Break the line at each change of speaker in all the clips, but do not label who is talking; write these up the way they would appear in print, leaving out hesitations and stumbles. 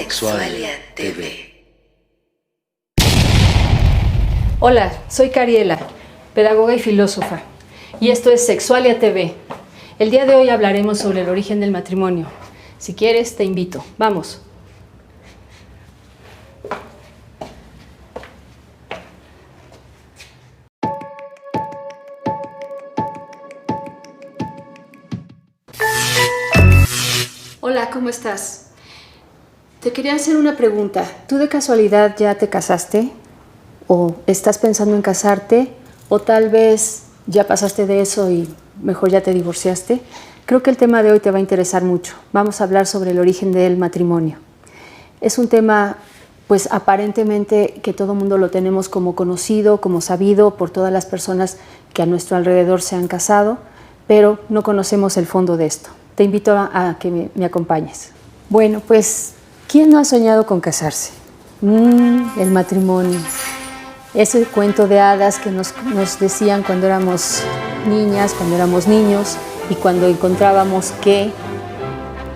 Sexualia TV.
Hola, soy Cariela, pedagoga y filósofa, y esto es Sexualia TV. El día de hoy hablaremos sobre el origen del matrimonio. Si quieres, te invito. Vamos. Hola, ¿cómo estás? Te quería hacer una pregunta. ¿Tú de casualidad ya te casaste? ¿O estás pensando en casarte? ¿O tal vez ya pasaste de eso y mejor ya te divorciaste? Creo que el tema de hoy te va a interesar mucho. Vamos a hablar sobre el origen del matrimonio. Es un tema, pues aparentemente que todo el mundo lo tenemos como conocido, como sabido por todas las personas que a nuestro alrededor se han casado, pero no conocemos el fondo de esto. Te invito a que me acompañes. Bueno, pues, ¿quién no ha soñado con casarse? El matrimonio. Ese cuento de hadas que nos decían cuando éramos niñas, cuando éramos niños, y cuando encontrábamos que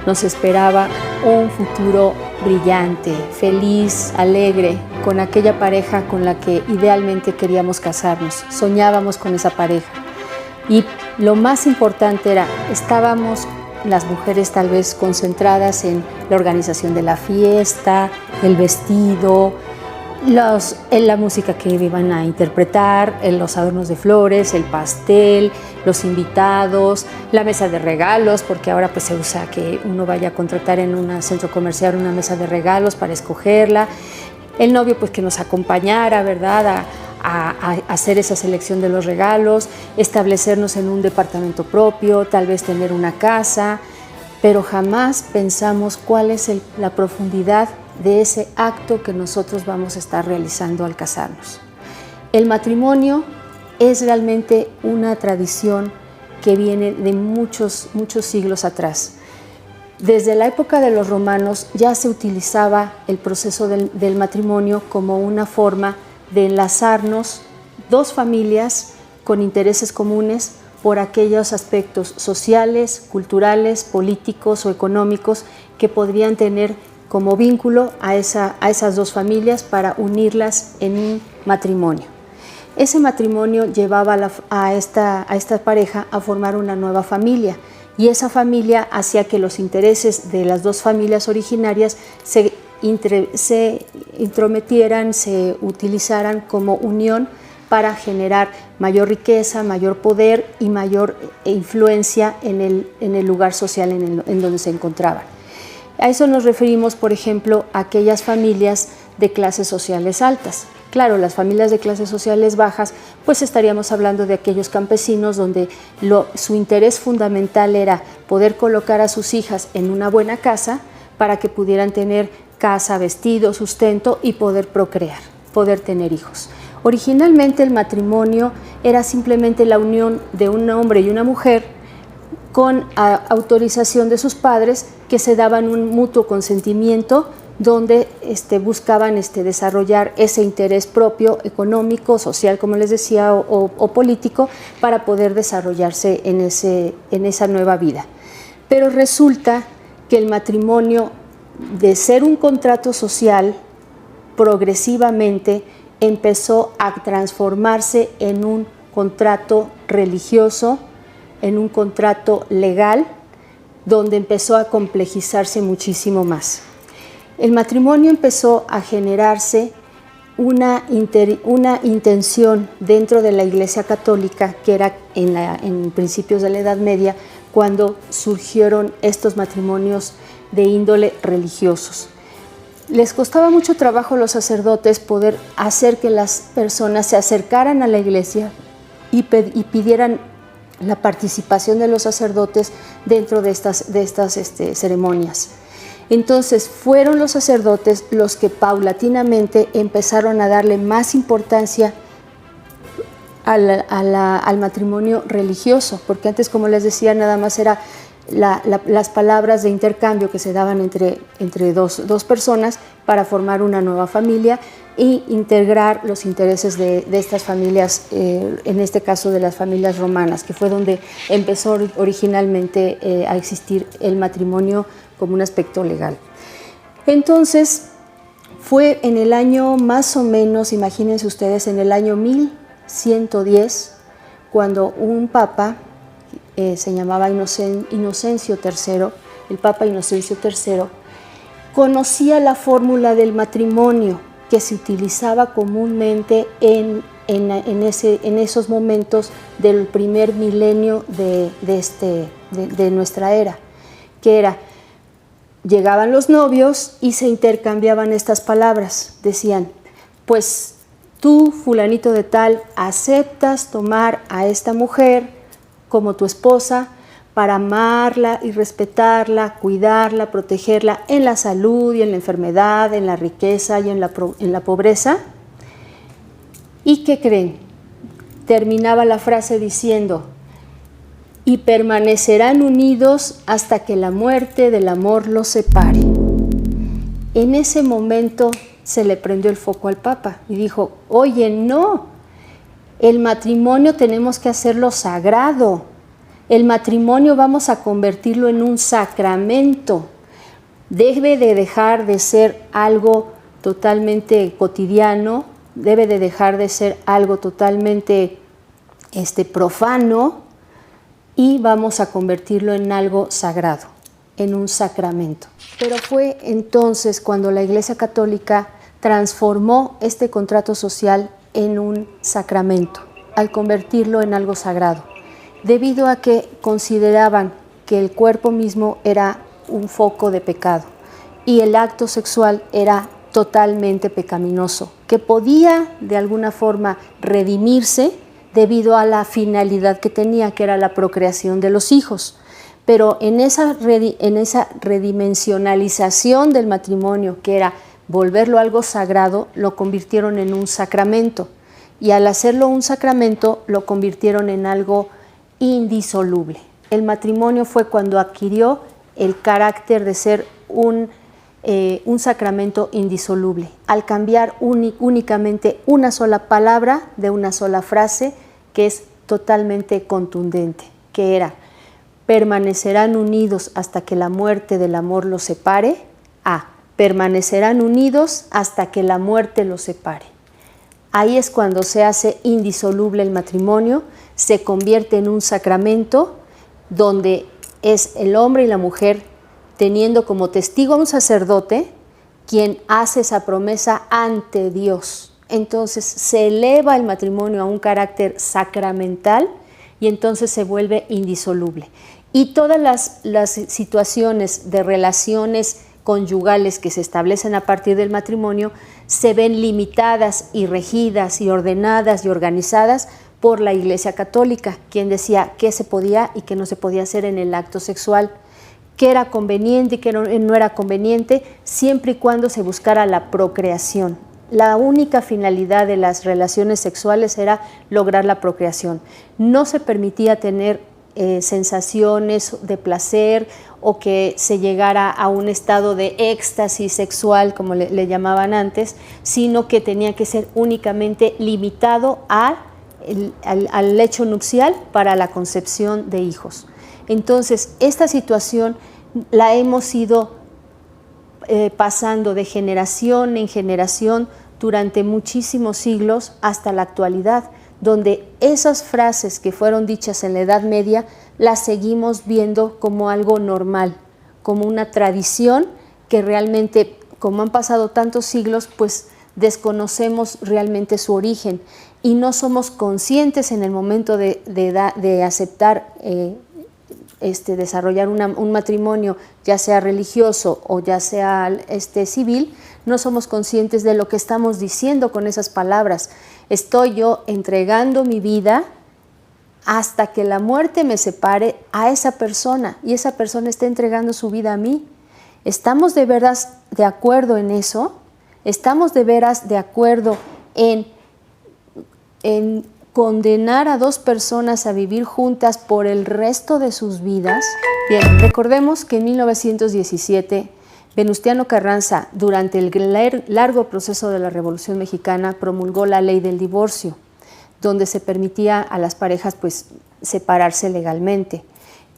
nos esperaba un futuro brillante, feliz, alegre, con aquella pareja con la que idealmente queríamos casarnos. Soñábamos con esa pareja. Y lo más importante era, estábamos las mujeres tal vez concentradas en la organización de la fiesta, el vestido, en la música que iban a interpretar, en los adornos de flores, el pastel, los invitados, la mesa de regalos, porque ahora pues se usa que uno vaya a contratar en un centro comercial una mesa de regalos para escogerla, el novio pues que nos acompañara, ¿verdad?, a hacer esa selección de los regalos, establecernos en un departamento propio, tal vez tener una casa, pero jamás pensamos cuál es la profundidad de ese acto que nosotros vamos a estar realizando al casarnos. El matrimonio es realmente una tradición que viene de muchos siglos atrás. Desde la época de los romanos ya se utilizaba el proceso del matrimonio como una forma de enlazarnos dos familias con intereses comunes por aquellos aspectos sociales, culturales, políticos o económicos que podrían tener como vínculo a esas dos familias para unirlas en un matrimonio. Ese matrimonio llevaba a esta pareja a formar una nueva familia, y esa familia hacía que los intereses de las dos familias originarias se intrometieran, se utilizaran como unión para generar mayor riqueza, mayor poder y mayor influencia en el lugar social en donde se encontraban. A eso nos referimos, por ejemplo, a aquellas familias de clases sociales altas. Claro, las familias de clases sociales bajas, pues estaríamos hablando de aquellos campesinos donde su interés fundamental era poder colocar a sus hijas en una buena casa para que pudieran tener casa, vestido, sustento y poder procrear, poder tener hijos. Originalmente el matrimonio era simplemente la unión de un hombre y una mujer con autorización de sus padres, que se daban un mutuo consentimiento donde buscaban desarrollar ese interés propio, económico, social, como les decía, o político, para poder desarrollarse en esa nueva vida. Pero resulta que el matrimonio, de ser un contrato social, progresivamente empezó a transformarse en un contrato religioso, en un contrato legal, donde empezó a complejizarse muchísimo más. El matrimonio empezó a generarse una intención dentro de la Iglesia Católica, que era en principios de la Edad Media, cuando surgieron estos matrimonios de índole religiosos. Les costaba mucho trabajo a los sacerdotes poder hacer que las personas se acercaran a la iglesia y pidieran la participación de los sacerdotes dentro de estas ceremonias. Entonces fueron los sacerdotes los que paulatinamente empezaron a darle más importancia al matrimonio religioso, porque antes, como les decía, nada más era las palabras de intercambio que se daban entre dos personas para formar una nueva familia e integrar los intereses de estas familias, en este caso de las familias romanas, que fue donde empezó originalmente a existir el matrimonio como un aspecto legal. Entonces, fue en el año más o menos, imagínense ustedes, en el año 1110, cuando un papa, se llamaba Inocencio III, el Papa Inocencio III, conocía la fórmula del matrimonio que se utilizaba comúnmente en esos momentos del primer milenio de nuestra era, que era, llegaban los novios y se intercambiaban estas palabras, decían, pues tú, fulanito de tal, aceptas tomar a esta mujer como tu esposa para amarla y respetarla, cuidarla, protegerla en la salud y en la enfermedad, en la riqueza y en la pobreza. ¿Y qué creen? Terminaba la frase diciendo, y permanecerán unidos hasta que la muerte del amor los separe. En ese momento se le prendió el foco al Papa y dijo, oye, no, el matrimonio tenemos que hacerlo sagrado. El matrimonio vamos a convertirlo en un sacramento. Debe de dejar de ser algo totalmente cotidiano, debe de dejar de ser algo totalmente profano y vamos a convertirlo en algo sagrado, en un sacramento. Pero fue entonces cuando la Iglesia Católica transformó este contrato social en un sacramento, al convertirlo en algo sagrado, debido a que consideraban que el cuerpo mismo era un foco de pecado y el acto sexual era totalmente pecaminoso, que podía de alguna forma redimirse debido a la finalidad que tenía, que era la procreación de los hijos. Pero en esa redimensionalización del matrimonio, que era volverlo algo sagrado, lo convirtieron en un sacramento. Y al hacerlo un sacramento, lo convirtieron en algo indisoluble. El matrimonio fue cuando adquirió el carácter de ser un sacramento indisoluble, al cambiar únicamente una sola palabra de una sola frase que es totalmente contundente, que era, permanecerán unidos hasta que la muerte del amor los separe, permanecerán unidos hasta que la muerte los separe. Ahí es cuando se hace indisoluble el matrimonio, se convierte en un sacramento donde es el hombre y la mujer teniendo como testigo a un sacerdote quien hace esa promesa ante Dios. Entonces se eleva el matrimonio a un carácter sacramental y entonces se vuelve indisoluble. Y todas las situaciones de relaciones conyugales que se establecen a partir del matrimonio se ven limitadas y regidas y ordenadas y organizadas por la Iglesia Católica, quien decía qué se podía y qué no se podía hacer en el acto sexual, qué era conveniente y qué no era conveniente, siempre y cuando se buscara la procreación. La única finalidad de las relaciones sexuales era lograr la procreación. No se permitía tener sensaciones de placer o que se llegara a un estado de éxtasis sexual, como le llamaban antes, sino que tenía que ser únicamente limitado al lecho nupcial para la concepción de hijos. Entonces, esta situación la hemos ido pasando de generación en generación durante muchísimos siglos hasta la actualidad, donde esas frases que fueron dichas en la Edad Media las seguimos viendo como algo normal, como una tradición que realmente, como han pasado tantos siglos, pues desconocemos realmente su origen y no somos conscientes en el momento de aceptar desarrollar un matrimonio, ya sea religioso o ya sea civil, no somos conscientes de lo que estamos diciendo con esas palabras. Estoy yo entregando mi vida hasta que la muerte me separe a esa persona y esa persona está entregando su vida a mí. ¿Estamos de veras de acuerdo en eso? ¿Estamos de veras de acuerdo en condenar a dos personas a vivir juntas por el resto de sus vidas? Bien, recordemos que en 1917 Venustiano Carranza, durante el largo proceso de la Revolución Mexicana, promulgó la ley del divorcio, donde se permitía a las parejas pues separarse legalmente.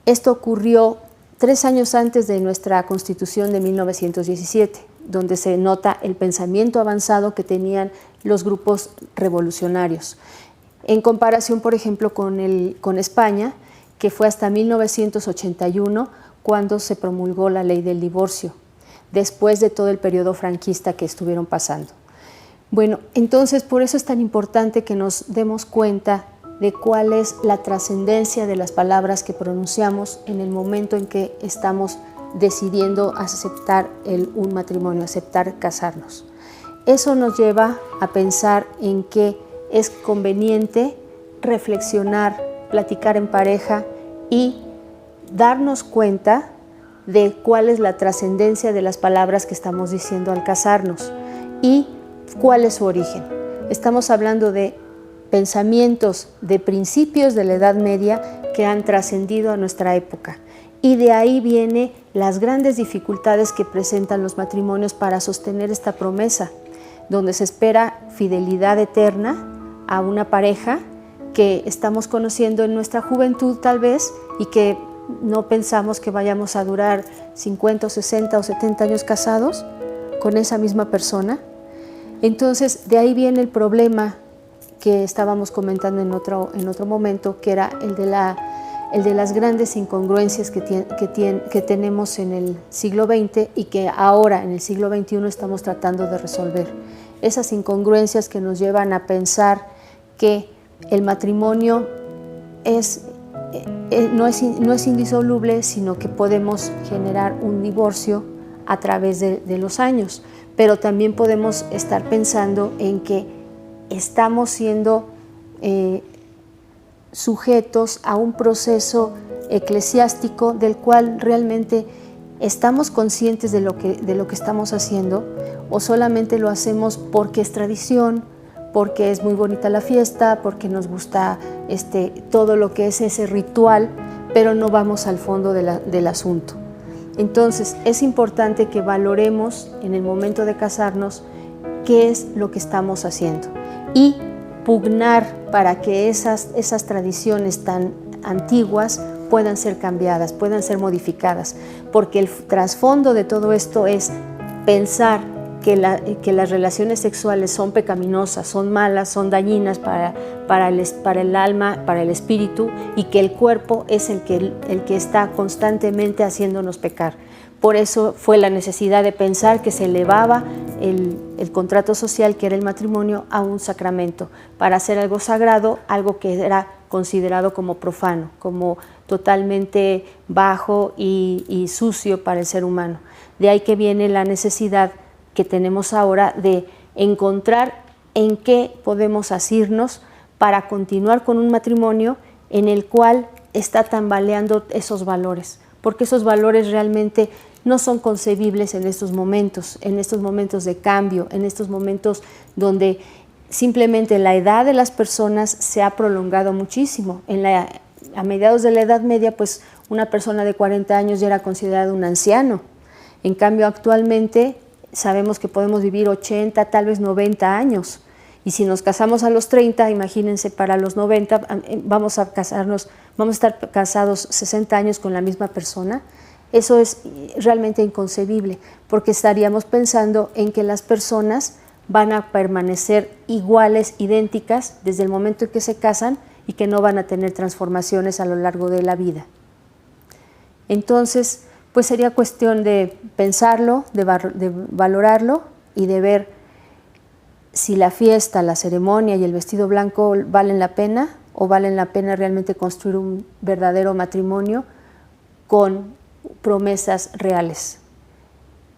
Esto ocurrió 3 años antes de nuestra Constitución de 1917. donde se nota el pensamiento avanzado que tenían los grupos revolucionarios. En comparación, por ejemplo, con España, que fue hasta 1981 cuando se promulgó la ley del divorcio, después de todo el periodo franquista que estuvieron pasando. Bueno, entonces por eso es tan importante que nos demos cuenta de cuál es la trascendencia de las palabras que pronunciamos en el momento en que estamos decidiendo aceptar un matrimonio, aceptar casarnos. Eso nos lleva a pensar en que es conveniente reflexionar, platicar en pareja y darnos cuenta de cuál es la trascendencia de las palabras que estamos diciendo al casarnos y cuál es su origen. Estamos hablando de pensamientos, de principios de la Edad Media que han trascendido a nuestra época. Y de ahí vienen las grandes dificultades que presentan los matrimonios para sostener esta promesa, donde se espera fidelidad eterna a una pareja que estamos conociendo en nuestra juventud tal vez y que no pensamos que vayamos a durar 50 o 60 o 70 años casados con esa misma persona. Entonces, de ahí viene el problema que estábamos comentando en otro momento, que era el de las grandes incongruencias que tenemos en el siglo XX y que ahora, en el siglo XXI, estamos tratando de resolver. Esas incongruencias que nos llevan a pensar que el matrimonio no es indisoluble, sino que podemos generar un divorcio a través de los años, pero también podemos estar pensando en que estamos siendo sujetos a un proceso eclesiástico del cual realmente estamos conscientes de lo que estamos haciendo, o solamente lo hacemos porque es tradición, porque es muy bonita la fiesta, porque nos gusta todo lo que es ese ritual, pero no vamos al fondo del asunto. Entonces, es importante que valoremos en el momento de casarnos qué es lo que estamos haciendo y pugnar para que esas tradiciones tan antiguas puedan ser cambiadas, puedan ser modificadas, porque el trasfondo de todo esto es pensar que las relaciones sexuales son pecaminosas, son malas, son dañinas para el alma, para el espíritu, y que el cuerpo es el que está constantemente haciéndonos pecar. Por eso fue la necesidad de pensar que se elevaba el contrato social, que era el matrimonio, a un sacramento, para hacer algo sagrado, algo que era considerado como profano, como totalmente bajo y sucio para el ser humano. De ahí que viene la necesidad que tenemos ahora de encontrar en qué podemos asirnos para continuar con un matrimonio en el cual está tambaleando esos valores, porque esos valores realmente no son concebibles en estos momentos de cambio, en estos momentos donde simplemente la edad de las personas se ha prolongado muchísimo. A mediados de la Edad Media, pues una persona de 40 años ya era considerada un anciano. En cambio, actualmente sabemos que podemos vivir 80, tal vez 90 años. Y si nos casamos a los 30, imagínense, para los 90 vamos a estar casados 60 años con la misma persona. Eso es realmente inconcebible, porque estaríamos pensando en que las personas van a permanecer iguales, idénticas, desde el momento en que se casan, y que no van a tener transformaciones a lo largo de la vida. Entonces, pues sería cuestión de pensarlo, de valorarlo y de ver si la fiesta, la ceremonia y el vestido blanco valen la pena, o valen la pena realmente construir un verdadero matrimonio con promesas reales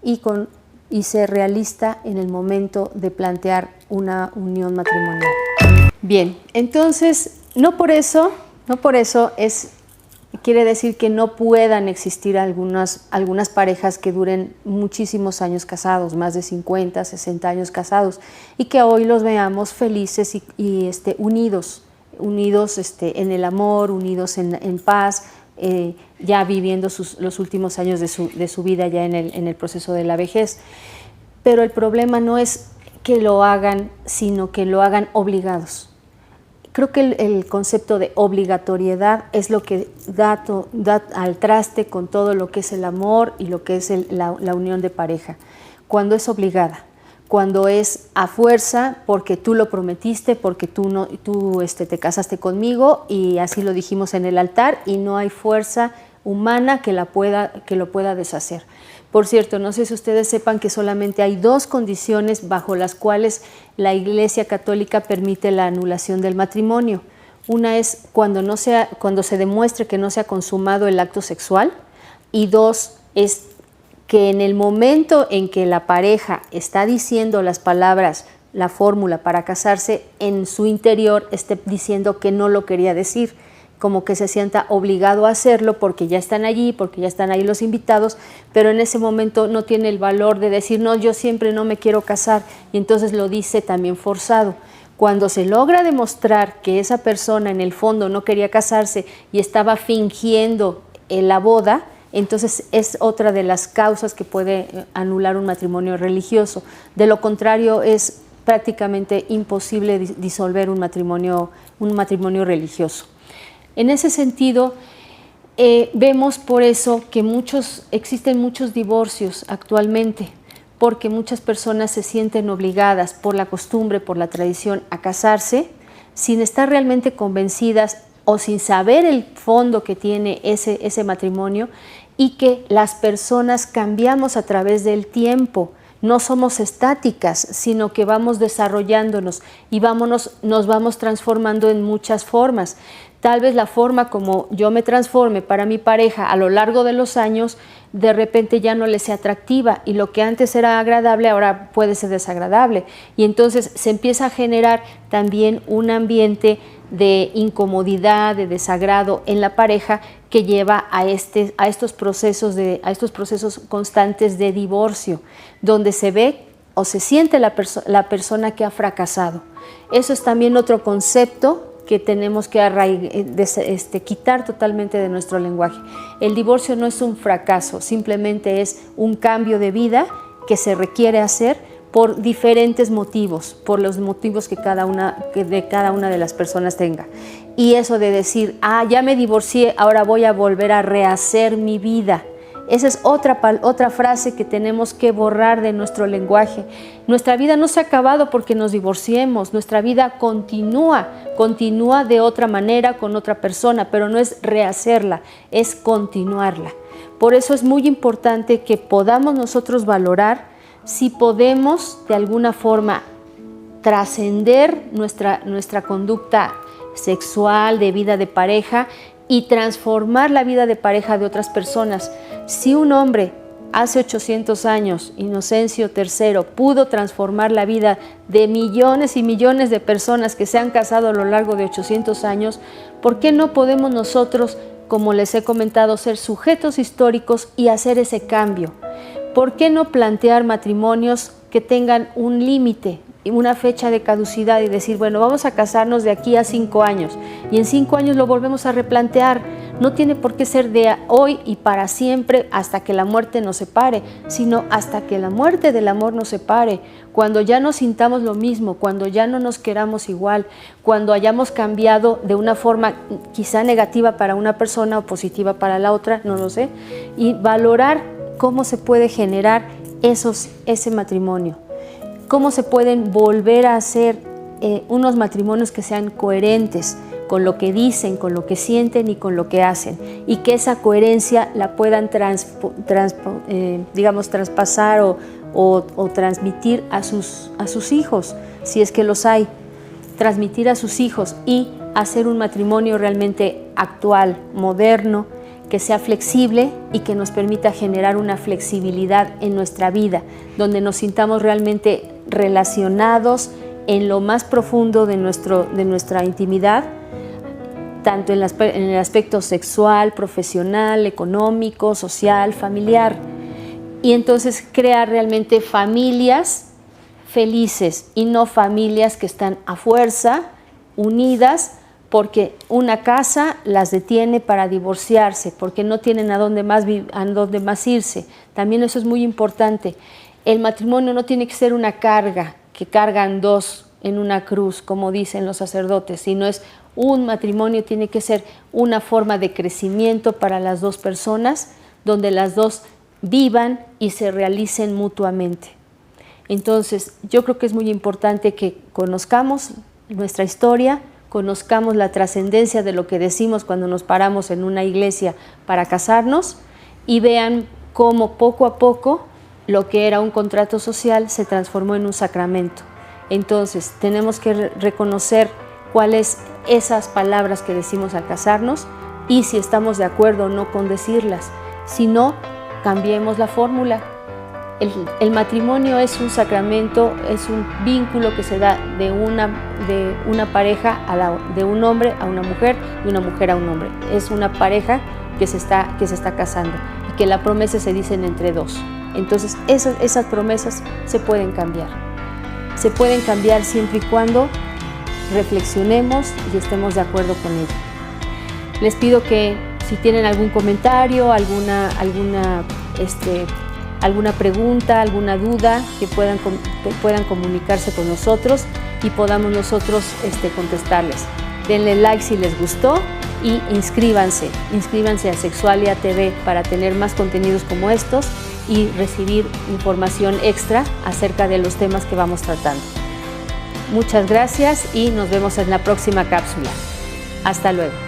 y ser realista en el momento de plantear una unión matrimonial. Bien, entonces no por eso quiere decir que no puedan existir algunas parejas que duren muchísimos años casados, más de 50, 60 años casados, y que hoy los veamos felices y unidos en el amor, unidos en paz, ya viviendo los últimos años de su vida ya en el proceso de la vejez. Pero el problema no es que lo hagan, sino que lo hagan obligados. creo que el concepto de obligatoriedad es lo que da al traste con todo lo que es el amor y lo que es la unión de pareja. Cuando es obligada, cuando es a fuerza porque tú lo prometiste, porque tú te casaste conmigo y así lo dijimos en el altar y no hay fuerza humana que lo pueda deshacer. Por cierto, no sé si ustedes sepan que solamente hay 2 condiciones bajo las cuales la Iglesia Católica permite la anulación del matrimonio. Una es cuando se demuestre que no se ha consumado el acto sexual, y 2 es que en el momento en que la pareja está diciendo las palabras, la fórmula para casarse, en su interior esté diciendo que no lo quería decir, como que se sienta obligado a hacerlo porque ya están allí, porque ya están ahí los invitados, pero en ese momento no tiene el valor de decir, no, yo siempre no me quiero casar, y entonces lo dice también forzado. Cuando se logra demostrar que esa persona en el fondo no quería casarse y estaba fingiendo la boda, entonces es otra de las causas que puede anular un matrimonio religioso. De lo contrario, es prácticamente imposible disolver un matrimonio religioso. En ese sentido, vemos por eso que existen muchos divorcios actualmente, porque muchas personas se sienten obligadas por la costumbre, por la tradición, a casarse sin estar realmente convencidas o sin saber el fondo que tiene ese matrimonio, y que las personas cambiamos a través del tiempo. No somos estáticas, sino que vamos desarrollándonos y nos vamos transformando en muchas formas. Tal vez la forma como yo me transforme para mi pareja a lo largo de los años, de repente ya no le sea atractiva, y lo que antes era agradable ahora puede ser desagradable. Y entonces se empieza a generar también un ambiente de incomodidad, de desagrado en la pareja, que lleva a estos procesos constantes de divorcio, donde se ve o se siente la persona que ha fracasado. Eso es también otro concepto que tenemos que quitar totalmente de nuestro lenguaje. El divorcio no es un fracaso, simplemente es un cambio de vida que se requiere hacer por diferentes motivos, por los motivos que de cada una de las personas tenga. Y eso de decir, ya me divorcié, ahora voy a volver a rehacer mi vida. Esa es otra frase que tenemos que borrar de nuestro lenguaje. Nuestra vida no se ha acabado porque nos divorciemos, nuestra vida continúa de otra manera, con otra persona, pero no es rehacerla, es continuarla. Por eso es muy importante que podamos nosotros valorar si podemos de alguna forma trascender nuestra conducta sexual, de vida de pareja, y transformar la vida de pareja de otras personas. Si un hombre hace 800 años, Inocencio III, pudo transformar la vida de millones y millones de personas que se han casado a lo largo de 800 años, ¿por qué no podemos nosotros, como les he comentado, ser sujetos históricos y hacer ese cambio? ¿Por qué no plantear matrimonios que tengan un límite, una fecha de caducidad, y decir, bueno, vamos a casarnos de aquí a 5 años, y en 5 años lo volvemos a replantear? No tiene por qué ser de hoy y para siempre hasta que la muerte nos separe, sino hasta que la muerte del amor nos separe, cuando ya no sintamos lo mismo, cuando ya no nos queramos igual, cuando hayamos cambiado de una forma quizá negativa para una persona o positiva para la otra, no lo sé, y valorar cómo se puede generar ese matrimonio. Cómo se pueden volver a hacer unos matrimonios que sean coherentes con lo que dicen, con lo que sienten y con lo que hacen, y que esa coherencia la puedan traspasar o transmitir a sus hijos, si es que los hay, transmitir a sus hijos, y hacer un matrimonio realmente actual, moderno, que sea flexible y que nos permita generar una flexibilidad en nuestra vida, donde nos sintamos realmente relacionados en lo más profundo de nuestra intimidad, tanto en el aspecto sexual, profesional, económico, social, familiar. Y entonces crear realmente familias felices y no familias que están a fuerza, unidas, porque una casa las detiene para divorciarse, porque no tienen a dónde más irse. También eso es muy importante. El matrimonio no tiene que ser una carga que cargan dos en una cruz, como dicen los sacerdotes, sino es un matrimonio, tiene que ser una forma de crecimiento para las dos personas, donde las dos vivan y se realicen mutuamente. Entonces, yo creo que es muy importante que conozcamos nuestra historia, conozcamos la trascendencia de lo que decimos cuando nos paramos en una iglesia para casarnos y vean cómo poco a poco lo que era un contrato social se transformó en un sacramento. Entonces, tenemos que reconocer cuáles esas palabras que decimos al casarnos y si estamos de acuerdo o no con decirlas. Si no, cambiemos la fórmula. El matrimonio es un sacramento, es un vínculo que se da de una pareja, de un hombre a una mujer y una mujer a un hombre. Es una pareja que se está casando y que la promesa se dicen entre dos. Entonces esas promesas se pueden cambiar. Se pueden cambiar siempre y cuando reflexionemos y estemos de acuerdo con ello. Les pido que si tienen algún comentario, alguna pregunta, alguna duda, que puedan comunicarse con nosotros y podamos nosotros contestarles. Denle like si les gustó y inscríbanse a Sexualia TV para tener más contenidos como estos y recibir información extra acerca de los temas que vamos tratando. Muchas gracias y nos vemos en la próxima cápsula. Hasta luego.